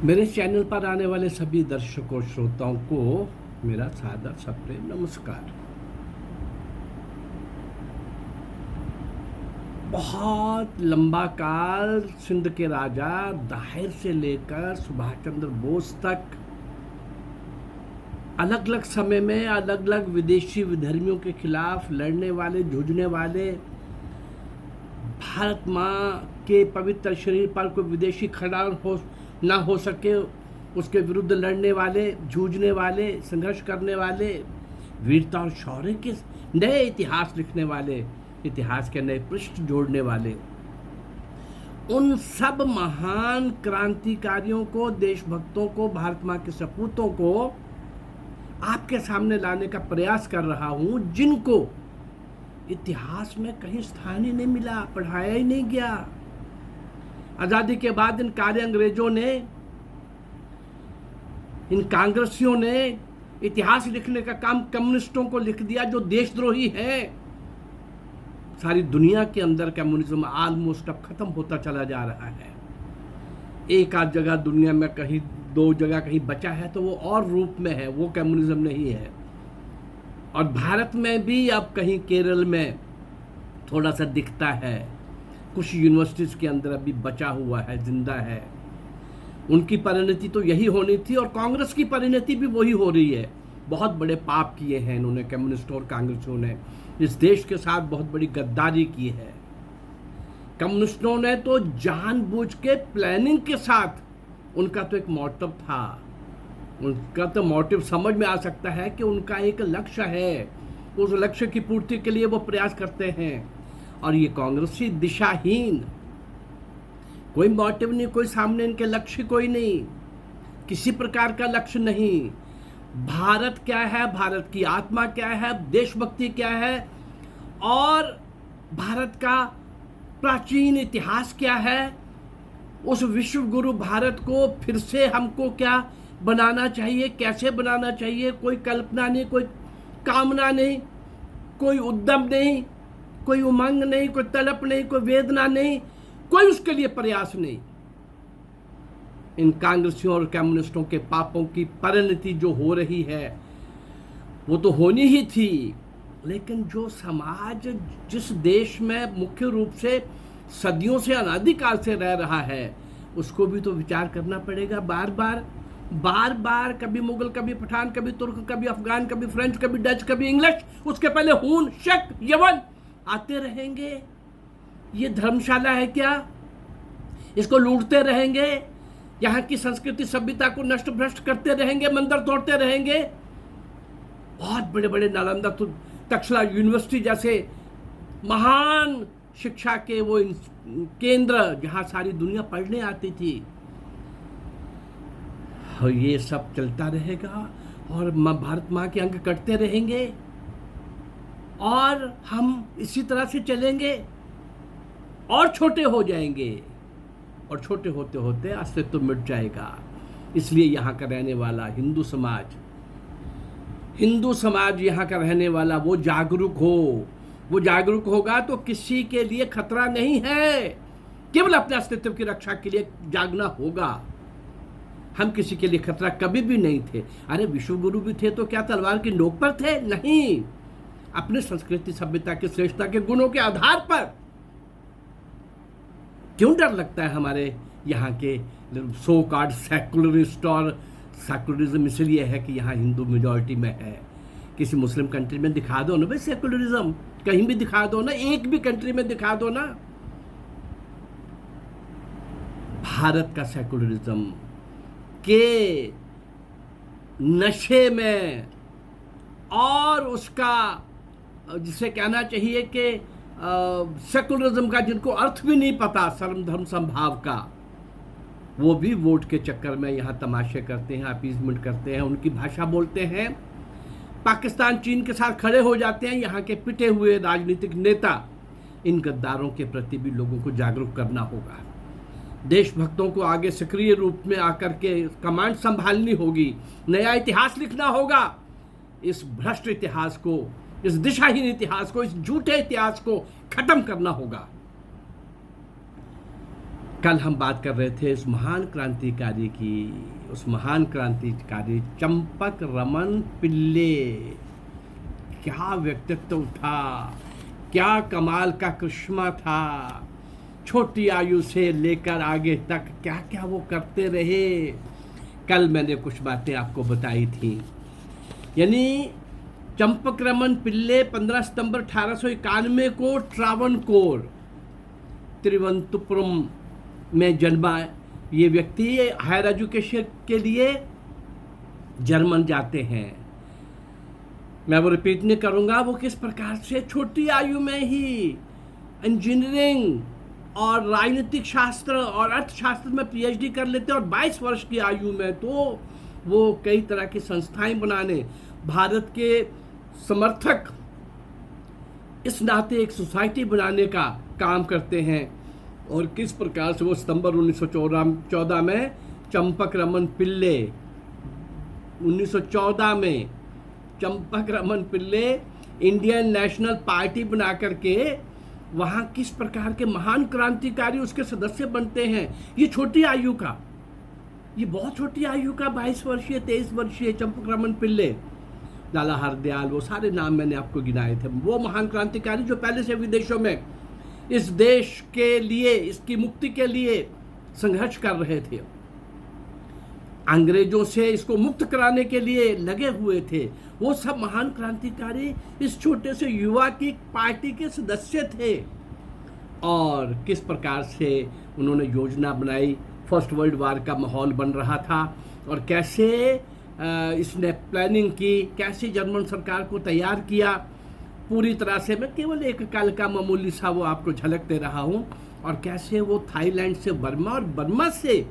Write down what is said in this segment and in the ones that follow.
मेरे चैनल पर आने वाले सभी दर्शकों श्रोताओं को मेरा सादर सप्रेम नमस्कार। बहुत लंबा काल सिंध के राजा दाहिर से लेकर सुभाष चंद्र बोस तक अलग अलग समय में अलग अलग विदेशी विधर्मियों के खिलाफ लड़ने वाले, जूझने वाले, भारत माँ के पवित्र शरीर पर कोई विदेशी खड़ा ना हो सके उसके विरुद्ध लड़ने वाले, जूझने वाले, संघर्ष करने वाले, वीरता और शौर्य के नए इतिहास लिखने वाले, इतिहास के नए पृष्ठ जोड़ने वाले, उन सब महान क्रांतिकारियों को, देशभक्तों को, भारत माँ के सपूतों को आपके सामने लाने का प्रयास कर रहा हूं, जिनको इतिहास में कहीं स्थान ही नहीं मिला, पढ़ाया ही नहीं गया। आजादी के बाद इन कार्य अंग्रेजों ने, इन कांग्रेसियों ने इतिहास लिखने का काम कम्युनिस्टों को लिख दिया, जो देशद्रोही हैं। सारी दुनिया के अंदर कम्युनिज्म ऑलमोस्ट अब खत्म होता चला जा रहा है। एक आध जगह दुनिया में कहीं, दो जगह कहीं बचा है तो वो और रूप में है, वो कम्युनिज्म नहीं है। और भारत में भी अब कहीं केरल में थोड़ा सा दिखता है, कुछ यूनिवर्सिटीज के अंदर अभी बचा हुआ है, जिंदा है। उनकी परिणति तो यही होनी थी और कांग्रेस की परिणति भी वही हो रही है। बहुत बड़े पाप किए हैं इन्होंने, कम्युनिस्ट और कांग्रेसियों ने इस देश के साथ बहुत बड़ी गद्दारी की है। कम्युनिस्टों ने तो जानबूझ के प्लानिंग के साथ, उनका तो एक मोटिव था, उनका तो मोटिव समझ में आ सकता है कि उनका एक लक्ष्य है, उस लक्ष्य की पूर्ति के लिए वो प्रयास करते हैं। और ये कांग्रेसी दिशाहीन, कोई मोटिव नहीं, कोई सामने इनके लक्ष्य कोई नहीं, किसी प्रकार का लक्ष्य नहीं। भारत क्या है, भारत की आत्मा क्या है, देशभक्ति क्या है, और भारत का प्राचीन इतिहास क्या है, उस विश्व गुरु भारत को फिर से हमको क्या बनाना चाहिए, कैसे बनाना चाहिए। कोई कल्पना नहीं, कोई कामना नहीं, कोई उद्यम नहीं, कोई उमंग नहीं, कोई तड़प नहीं, कोई वेदना नहीं, कोई उसके लिए प्रयास नहीं। इन कांग्रेसियों और कम्युनिस्टों के पापों की परिणति जो हो रही है वो तो होनी ही थी, लेकिन जो समाज जिस देश में मुख्य रूप से सदियों से, अनादिकाल से रह रहा है, उसको भी तो विचार करना पड़ेगा। बार बार कभी मुगल, कभी पठान, कभी तुर्क, कभी अफगान, कभी फ्रेंच, कभी डच, कभी इंग्लिश, उसके पहले हून, शक, यवन आते रहेंगे। ये धर्मशाला है क्या? इसको लूटते रहेंगे, यहाँ की संस्कृति सभ्यता को नष्ट भ्रष्ट करते रहेंगे, मंदिर तोड़ते रहेंगे। बहुत बड़े बड़े नालंदा, तक्षशिला यूनिवर्सिटी जैसे महान शिक्षा के वो केंद्र जहाँ सारी दुनिया पढ़ने आती थी, और ये सब चलता रहेगा और भारत माँ के अंग कटते रहेंगे और हम इसी तरह से चलेंगे और छोटे हो जाएंगे, और छोटे होते होते अस्तित्व मिट जाएगा। इसलिए यहाँ का रहने वाला हिंदू समाज यहाँ का रहने वाला वो जागरूक हो। वो जागरूक होगा तो किसी के लिए खतरा नहीं है, केवल अपने अस्तित्व की रक्षा के लिए जागना होगा। हम किसी के लिए खतरा कभी भी नहीं थे। अरे विश्व गुरु भी थे तो क्या तलवार की नोक पर थे? नहीं, अपने संस्कृति सभ्यता की श्रेष्ठता के गुणों के आधार पर। क्यों डर लगता है हमारे यहाँ के सो कॉल्ड सेकुलरिस्ट? और सेकुलरिज्म इसलिए है कि यहाँ हिंदू मेजॉरिटी में है। किसी मुस्लिम कंट्री में दिखा दो ना भाई सेकुलरिज्म, कहीं भी दिखा दो ना, एक भी कंट्री में दिखा दो ना। भारत का सेकुलरिज्म के नशे में, और उसका जिसे कहना चाहिए कि सेकुलरिज्म का जिनको अर्थ भी नहीं पता, सर्व धर्म संभाव का, वो भी वोट के चक्कर में यहाँ तमाशे करते हैं, अपीजमेंट करते हैं, उनकी भाषा बोलते हैं, पाकिस्तान चीन के साथ खड़े हो जाते हैं। यहाँ के पिटे हुए राजनीतिक नेता, इन गद्दारों के प्रति भी लोगों को जागरूक करना होगा। देशभक्तों को आगे सक्रिय रूप में आकर के कमांड संभालनी होगी, नया इतिहास लिखना होगा। इस भ्रष्ट इतिहास को, इस दिशाहीन इतिहास को, इस झूठे इतिहास को खत्म करना होगा। कल हम बात कर रहे थे उस महान क्रांतिकारी की, उस महान क्रांतिकारी चंपक रमन पिल्ले। क्या व्यक्तित्व था, क्या कमाल का करिश्मा था। छोटी आयु से लेकर आगे तक क्या क्या वो करते रहे। कल मैंने कुछ बातें आपको बताई थी। यानी चंपक रमन पिल्ले 15 सितंबर 1891 को ट्रावनकोर तिरुवनंतपुरम में जन्मा। ये व्यक्ति हायर एजुकेशन के लिए जर्मन जाते हैं। मैं वो रिपीट नहीं करूँगा, वो किस प्रकार से छोटी आयु में ही इंजीनियरिंग और राजनीतिक शास्त्र और अर्थशास्त्र में पीएचडी कर लेते हैं, और 22 वर्ष की आयु में तो वो कई तरह की संस्थाएं बनाने, भारत के समर्थक इस नाते एक सोसाइटी बनाने का काम करते हैं। और किस प्रकार से वो सितंबर 1914 में चंपक रमन पिल्ले 1914 में चंपक रमन पिल्ले इंडियन नेशनल पार्टी बना करके वहाँ किस प्रकार के महान क्रांतिकारी उसके सदस्य बनते हैं। ये छोटी आयु का, ये बहुत छोटी आयु का 22 वर्षीय 23 वर्षीय चंपक रमन पिल्ले, लाला हरदयाल, वो सारे नाम मैंने आपको गिनाए थे। वो महान क्रांतिकारी जो पहले से विदेशों में इस देश के लिए, इसकी मुक्ति के लिए संघर्ष कर रहे थे, अंग्रेजों से इसको मुक्त कराने के लिए लगे हुए थे। वो सब महान क्रांतिकारी इस छोटे से युवा की पार्टी के सदस्य थे। और किस प्रकार से उन्होंने योजना बनाई, फर्स्ट वर्ल्ड वार का माहौल बन रहा था, और कैसे इसने प्लानिंग की, कैसे जर्मन सरकार को तैयार किया पूरी तरह से। मैं केवल एक काल का मामूली सा वो आपको झलक दे रहा हूँ। और कैसे वो थाईलैंड से बर्मा और बर्मा से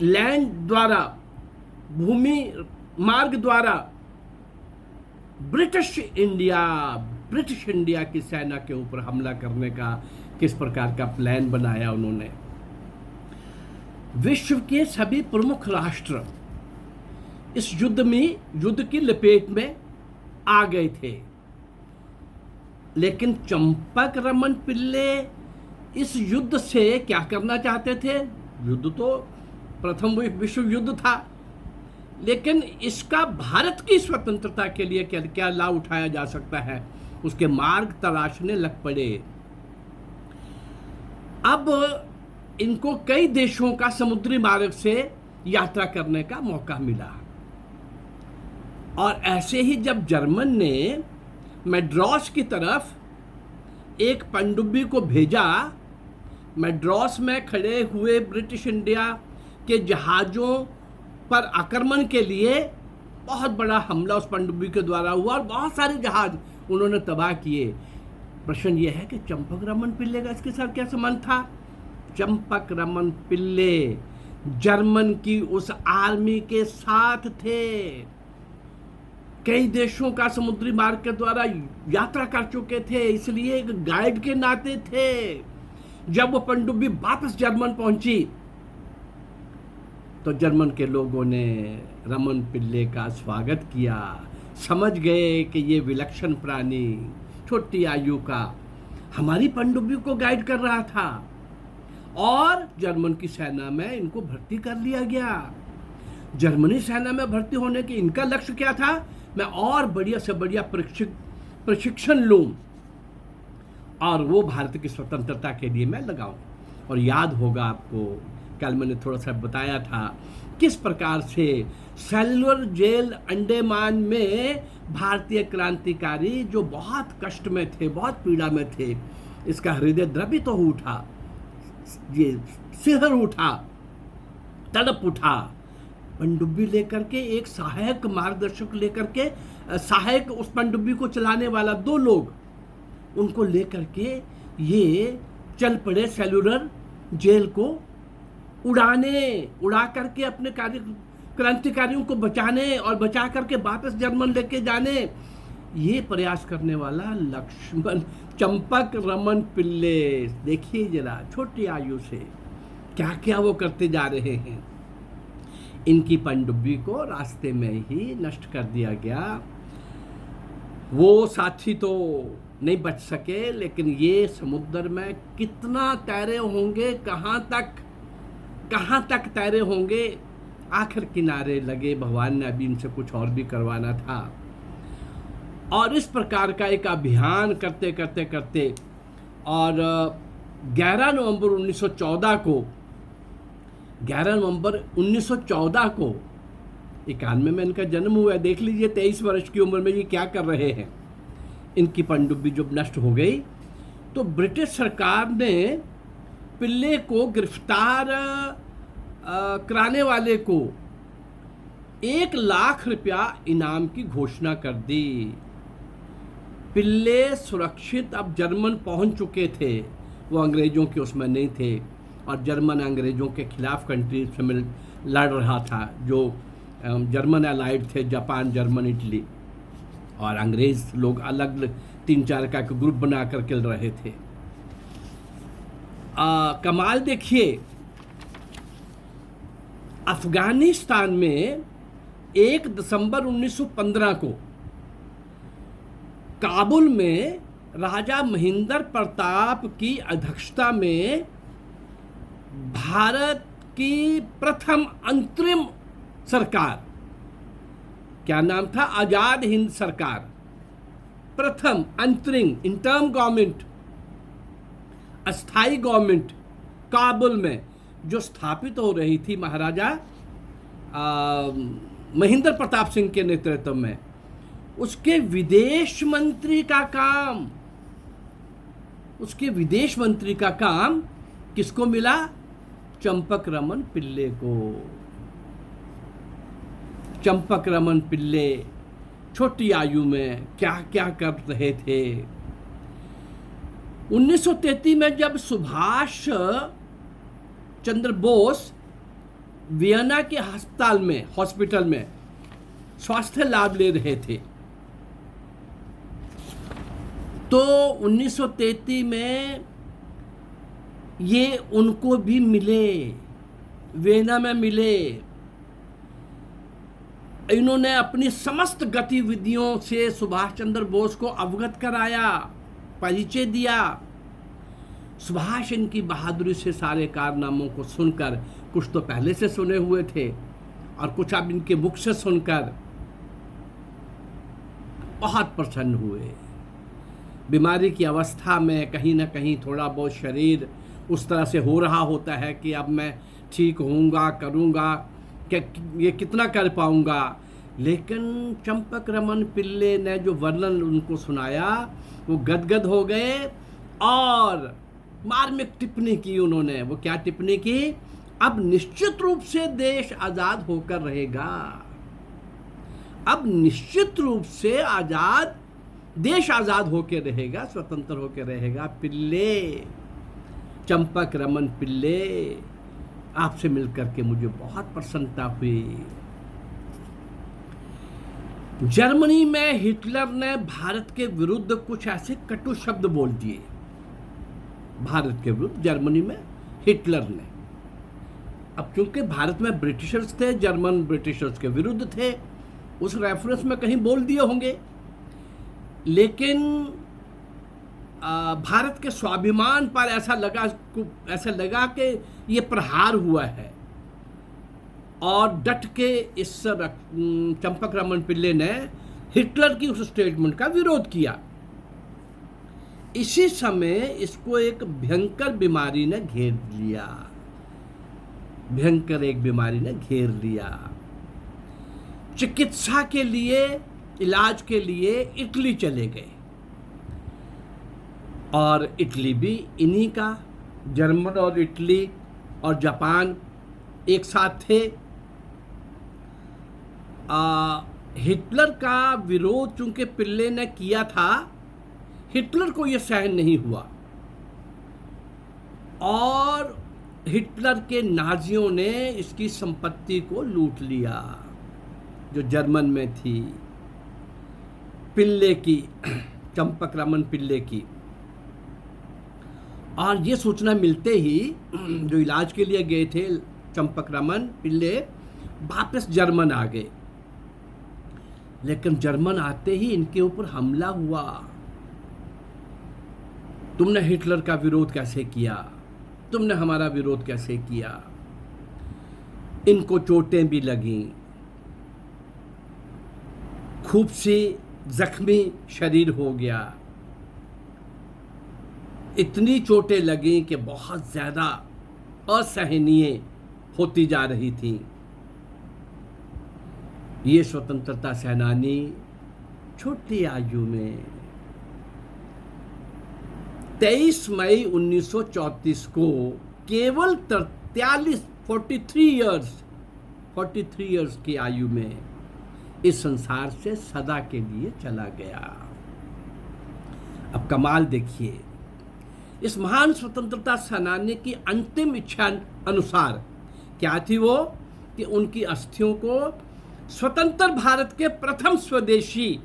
लैंड द्वारा, भूमि मार्ग द्वारा ब्रिटिश इंडिया की सेना के ऊपर हमला करने का किस प्रकार का प्लान बनाया उन्होंने। विश्व के सभी प्रमुख राष्ट्र इस युद्ध की लपेट में आ गए थे, लेकिन चंपक रमन पिल्ले इस युद्ध से क्या करना चाहते थे। युद्ध तो प्रथम विश्व युद्ध था, लेकिन इसका भारत की स्वतंत्रता के लिए क्या क्या लाभ उठाया जा सकता है, उसके मार्ग तलाशने लग पड़े। अब इनको कई देशों का समुद्री मार्ग से यात्रा करने का मौका मिला। और ऐसे ही जब जर्मन ने मैड्रास की तरफ एक पनडुब्बी को भेजा, मैड्रास में खड़े हुए ब्रिटिश इंडिया के जहाज़ों पर आक्रमण के लिए बहुत बड़ा हमला उस पनडुब्बी के द्वारा हुआ और बहुत सारे जहाज उन्होंने तबाह किए। प्रश्न ये है कि चंपक रमन पिल्ले का इसके साथ क्या संबंध था। चंपक रमन पिल्ले जर्मन की उस आर्मी के साथ थे, कई देशों का समुद्री मार्ग के द्वारा यात्रा कर चुके थे, इसलिए एक गाइड के नाते थे। जब वो पनडुब्बी वापस जर्मन पहुंची तो जर्मन के लोगों ने रमन पिल्ले का स्वागत किया, समझ गए कि ये विलक्षण प्राणी छोटी आयु का हमारी पनडुब्बी को गाइड कर रहा था, और जर्मन की सेना में इनको भर्ती कर लिया गया। जर्मनी सेना में भर्ती होने के इनका लक्ष्य क्या था, मैं और बढ़िया से बढ़िया प्रशिक्षण लूं और वो भारत की स्वतंत्रता के लिए मैं लगाऊं। और याद होगा आपको, कल मैंने थोड़ा सा बताया था किस प्रकार से सेल्युलर जेल अंडमान में भारतीय क्रांतिकारी जो बहुत कष्ट में थे, बहुत पीड़ा में थे, इसका हृदय द्रवित तो उठा, ये सिहर उठा, तड़प उठा। पनडुब्बी लेकर के एक सहायक मार्गदर्शक लेकर के, सहायक उस पनडुब्बी को चलाने वाला 2 लोग, उनको लेकर के ये चल पड़े सेल्युलर जेल को उड़ा करके अपने क्रांतिकारियों को बचाने और बचा करके वापस जर्मन लेके जाने। ये प्रयास करने वाला लक्ष्मण चंपक रमन पिल्ले, देखिए जरा छोटी आयु से क्या क्या वो करते जा रहे हैं। इनकी पनडुब्बी को रास्ते में ही नष्ट कर दिया गया। वो साथी तो नहीं बच सके, लेकिन ये समुद्र में कितना तैरे होंगे, कहाँ तक तैरे होंगे। आखिर किनारे लगे, भगवान ने अभी इनसे कुछ और भी करवाना था। और इस प्रकार का एक अभियान करते करते करते और 11 नवंबर 1914 को 91 में इनका जन्म हुआ है। देख लीजिए 23 वर्ष की उम्र में ये क्या कर रहे हैं। इनकी पनडुब्बी जब नष्ट हो गई तो ब्रिटिश सरकार ने पिल्ले को गिरफ्तार कराने वाले को 1 लाख रुपया इनाम की घोषणा कर दी। पिल्ले सुरक्षित अब जर्मन पहुंच चुके थे, वो अंग्रेजों के उसमें नहीं थे, और जर्मन अंग्रेजों के खिलाफ कंट्री से लड़ रहा था, जो जर्मन अलाइड थे, जापान, जर्मन, इटली, और अंग्रेज लोग अलग 3-4 का ग्रुप बना कर लड़ रहे थे। कमाल देखिए, अफगानिस्तान में 1 दिसंबर 1915 को काबुल में राजा महेंद्र प्रताप की अध्यक्षता में भारत की प्रथम अंतरिम सरकार, क्या नाम था, आजाद हिंद सरकार, प्रथम अंतरिम इंटर्म गवर्नमेंट, अस्थाई गवर्नमेंट काबुल में जो स्थापित हो रही थी महाराजा महेंद्र प्रताप सिंह के नेतृत्व में, उसके विदेश मंत्री का काम किसको मिला? चंपकरमन पिल्ले को। चंपकरमन पिल्ले छोटी आयु में क्या क्या कर रहे थे। 1933 में जब सुभाष चंद्र बोस वियना के हॉस्पिटल में स्वास्थ्य लाभ ले रहे थे, तो 1933 में ये उनको भी मिले, वियना में मिले। इन्होंने अपनी समस्त गतिविधियों से सुभाष चंद्र बोस को अवगत कराया, परिचय दिया। सुभाष इनकी बहादुरी से सारे कारनामों को सुनकर, कुछ तो पहले से सुने हुए थे और कुछ अब इनके मुख से सुनकर बहुत प्रसन्न हुए। बीमारी की अवस्था में कहीं ना कहीं थोड़ा बहुत शरीर उस तरह से हो रहा होता है कि अब मैं ठीक होऊंगा, करूंगा, क्या ये कितना कर पाऊंगा। लेकिन चंपकरमन पिल्ले ने जो वर्णन उनको सुनाया, वो गदगद हो गए और मार्मिक टिप्पणी की उन्होंने। वो क्या टिप्पणी की? अब निश्चित रूप से देश आजाद होकर रहेगा, अब निश्चित रूप से देश आजाद होकर रहेगा, स्वतंत्र होकर रहेगा। पिल्ले, चंपकरमन पिल्ले, आपसे मिलकर के मुझे बहुत प्रसन्नता हुई। जर्मनी में हिटलर ने भारत के विरुद्ध कुछ ऐसे कटु शब्द बोल दिए। भारत के विरुद्ध जर्मनी में हिटलर ने, अब क्योंकि भारत में ब्रिटिशर्स थे, जर्मन ब्रिटिशर्स के विरुद्ध थे, उस रेफरेंस में कहीं बोल दिए होंगे, लेकिन भारत के स्वाभिमान पर ऐसा लगा कि ये प्रहार हुआ है, और डट के इस चंपकरमन पिल्ले ने हिटलर की उस स्टेटमेंट का विरोध किया। इसी समय इसको एक भयंकर बीमारी ने घेर लिया, भयंकर एक बीमारी ने घेर लिया। चिकित्सा के लिए, इलाज के लिए इटली चले गए, और इटली भी इन्हीं का, जर्मन और इटली और जापान एक साथ थे। हिटलर का विरोध चूंकि पिल्ले ने किया था, हिटलर को यह सहन नहीं हुआ, और हिटलर के नाजियों ने इसकी संपत्ति को लूट लिया जो जर्मन में थी, पिल्ले की, चंपकरमन पिल्ले की। और ये सूचना मिलते ही जो इलाज के लिए गए थे चंपकरमन पिल्ले, वापस जर्मन आ गए। लेकिन जर्मन आते ही इनके ऊपर हमला हुआ, तुमने हिटलर का विरोध कैसे किया, तुमने हमारा विरोध कैसे किया। इनको चोटें भी लगीं, खूब सी जख्मी शरीर हो गया, इतनी चोटें लगीं कि बहुत ज़्यादा असहनीय होती जा रही थी। ये स्वतंत्रता सेनानी छोटी आयु में 23 मई 1934 को केवल 43 इयर्स की आयु में इस संसार से सदा के लिए चला गया। अब कमाल देखिए, इस महान स्वतंत्रता सेनानी की अंतिम इच्छा अनुसार क्या थी वो, कि उनकी अस्थियों को स्वतंत्र भारत के प्रथम स्वदेशी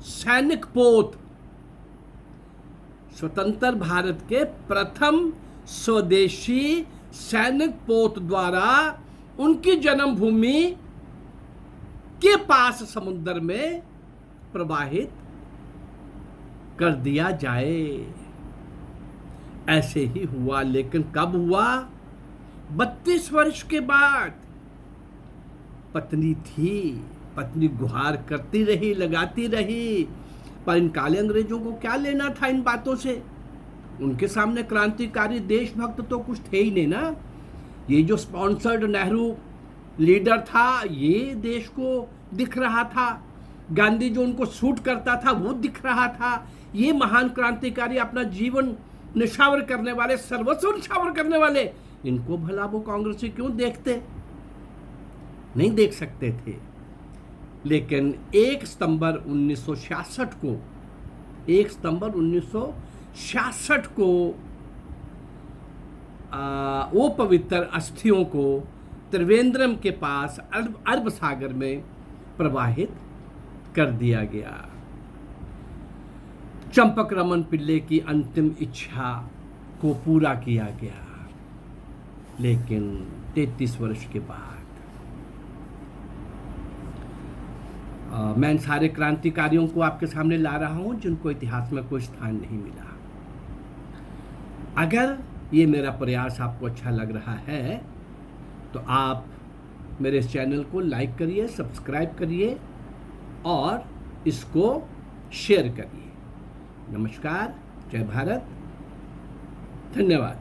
सैनिक पोत, स्वतंत्र भारत के प्रथम स्वदेशी सैनिक पोत द्वारा उनकी जन्मभूमि के पास समुद्र में प्रवाहित कर दिया जाए। ऐसे ही हुआ, लेकिन कब हुआ? 32 वर्ष के बाद। पत्नी गुहार करती रही, लगाती रही, पर इन काले अंग्रेजों को क्या लेना था इन बातों से। उनके सामने क्रांतिकारी देशभक्त तो कुछ थे ही नहीं ना। ये जो स्पॉन्सर्ड नेहरू लीडर था, ये देश को दिख रहा था। गांधी जो उनको सूट करता था वो दिख रहा था। ये महान क्रांतिकारी, अपना जीवन निछावर करने वाले, सर्वस्व निछावर करने वाले, इनको भला वो कांग्रेसी क्यों देखते? नहीं देख सकते थे। लेकिन 1 सितंबर 1966 को वो पवित्र अस्थियों को त्रिवेंद्रम के पास अरब सागर में प्रवाहित कर दिया गया। चंपक रमन पिल्ले की अंतिम इच्छा को पूरा किया गया, लेकिन 33 वर्ष के बाद। मैं इन सारे क्रांतिकारियों को आपके सामने ला रहा हूं जिनको इतिहास में कोई स्थान नहीं मिला। अगर ये मेरा प्रयास आपको अच्छा लग रहा है तो आप मेरे इस चैनल को लाइक करिए, सब्सक्राइब करिए और इसको शेयर करिए। नमस्कार, जय भारत, धन्यवाद।